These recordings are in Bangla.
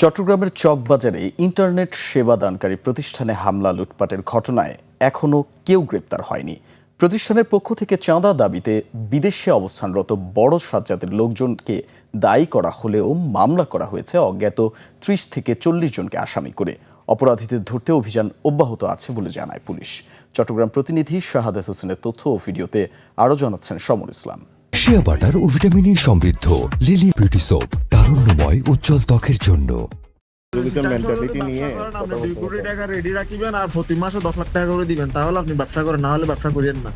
চট্টগ্রামের চকবাজারে ইন্টারনেট সেবাদানকারী প্রতিষ্ঠানে হামলা লুটপাটের ঘটনায় এখনও কেউ গ্রেপ্তার হয়নি। প্রতিষ্ঠানের পক্ষ থেকে চাঁদা দাবিতে বিদেশে অবস্থানরত বড় সাজ্জাদের লোকজনকে দায়ী করা হলেও মামলা করা হয়েছে অজ্ঞাত ৩০ থেকে ৪০ জনকে আসামি করে। অপরাধীদের ধরতে অভিযান অব্যাহত আছে বলে জানায় পুলিশ। চট্টগ্রাম প্রতিনিধি শাহাদাত হোসেনের তথ্য ও ভিডিওতে আরও জানাচ্ছেন সমর ইসলাম। শিয়া বাটার ও ভিটামিন সমৃদ্ধ লিলি বিউটি সোপ, তারুণ্যময় উজ্জ্বল ত্বকের জন্য। মেন্টালিটি নিয়ে আপনি 2 কোটি টাকা রেডি রাখিবেন আর প্রতি মাসে 10 লাখ টাকা করে দিবেন, তাহলে আপনি ব্যবসা করেন, না হলে ব্যবসা করিয়েন না।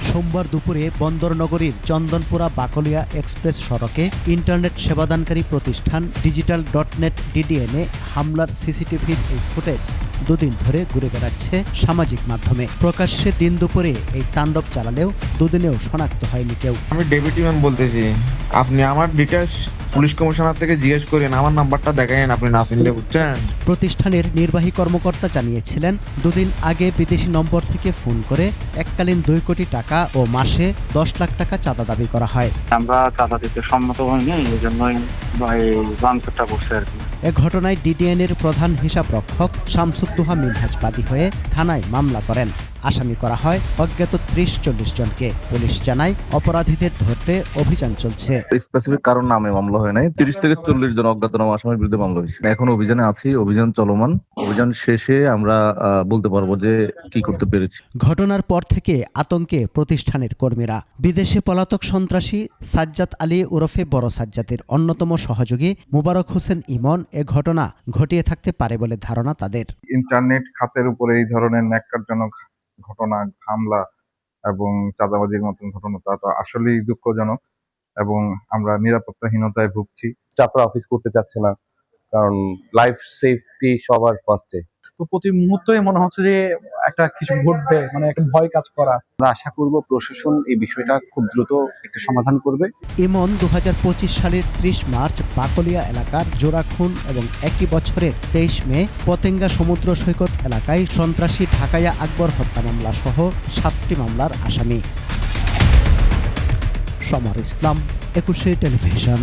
সোমবার দুপুরে বন্দরনগরীর চন্দনপুরা বাকলিয়া এক্সপ্রেস সড়কে ইন্টারনেট সেবাদানকারী প্রতিষ্ঠান ডিজিটাল.নেট ডিডিএনে হামলার সিসিটিভির এই ফুটেজ দুদিন ধরে ঘুরে বেড়াচ্ছে সামাজিক মাধ্যমে। প্রকাশ্যে দিন দুপুরে এই তাণ্ডব চালালেও দুদিনেও শনাক্ত হয়নি কেউ। আমি ডেপুটি ম্যাম বলতেছি, আপনি আমার ডিটেইলস পুলিশ কমিশনার থেকে জিজ্ঞেস করেন, আমার নাম্বারটা দেখায়েন, আপনি না চিনলে, বুঝছেন। প্রতিষ্ঠানের নির্বাহী কর্মকর্তা জানিয়েছিলেন, দুদিন আগে বিদেশি নম্বর থেকে ফোন করে এককালীন 2 কোটি টাকা ও মাসে 10 লাখ টাকা চাঁদা দাবি করা হয়। আমরা চাঁদা দিতে সম্মত হইনি, এই জন্যই ভাঙচুরটা করছে আর কি। এ ঘটনায় ডিডিএনের প্রধান হিসাবরক্ষক শামসুদ্দোহা মিনহাজ বাদী হয়ে থানায় মামলা করেন। আসামি করা হয় অজ্ঞাত 30-40 জনকে। পুলিশ জানায় অপরাধীদের ধরতে অভিযান চলছে। স্পেসিফিক কারণ নামে মামলা হয় নাই। 30 থেকে 40 জন অজ্ঞাতনামা আসামির বিরুদ্ধে মামলা হয়েছে। এখন অভিযানে আছি, অভিযান চলমান। অভিযান শেষে আমরা বলতে পারবো যে কি করতে পেরেছি। ঘটনার পর থেকে আতঙ্কে প্রতিষ্ঠানের কর্মীরা। বিদেশে পলাতক সন্ত্রাসী সাজ্জাদ আলী ওরফে বড় সাজ্জাদের অন্যতম সহযোগী মোবারক হোসেন ইমন এ ঘটনা ঘটিয়ে থাকতে পারে বলে ধারণা তাদের। ইন্টারনেট খাতের উপরে এই ধরনের ন্যাক্কারজনক ঘটনা, হামলা এবং চাঁদাবাজির মতন ঘটনা তা তো আসলেই দুঃখজনক এবং আমরা নিরাপত্তাহীনতায় ভুগছি। স্টাফরা অফিস করতে চাচ্ছে না, কারণ লাইফ সেফটি সবার ফার্স্টে। তো প্রতি মুহূর্তেই মনে হচ্ছে যে একটা কিছু ঘটবে, মানে একটা ভয় কাজ করা। আমরা আশা করব প্রশাসন এই বিষয়টা খুব দ্রুত একটা সমাধান করবে। ইমন 2025 সালের 30 মার্চ বাকলিয়া এলাকার জোড়াখুন এবং একই বছরের 23 মে পতেঙ্গা সমুদ্র সৈকত এলাকায় সন্ত্রাসী ঢাকাইয়া আকবর হত্যা মামলা সহ 7টি মামলার আসামি। সমর ইসলাম, 21 টেলিভিশন।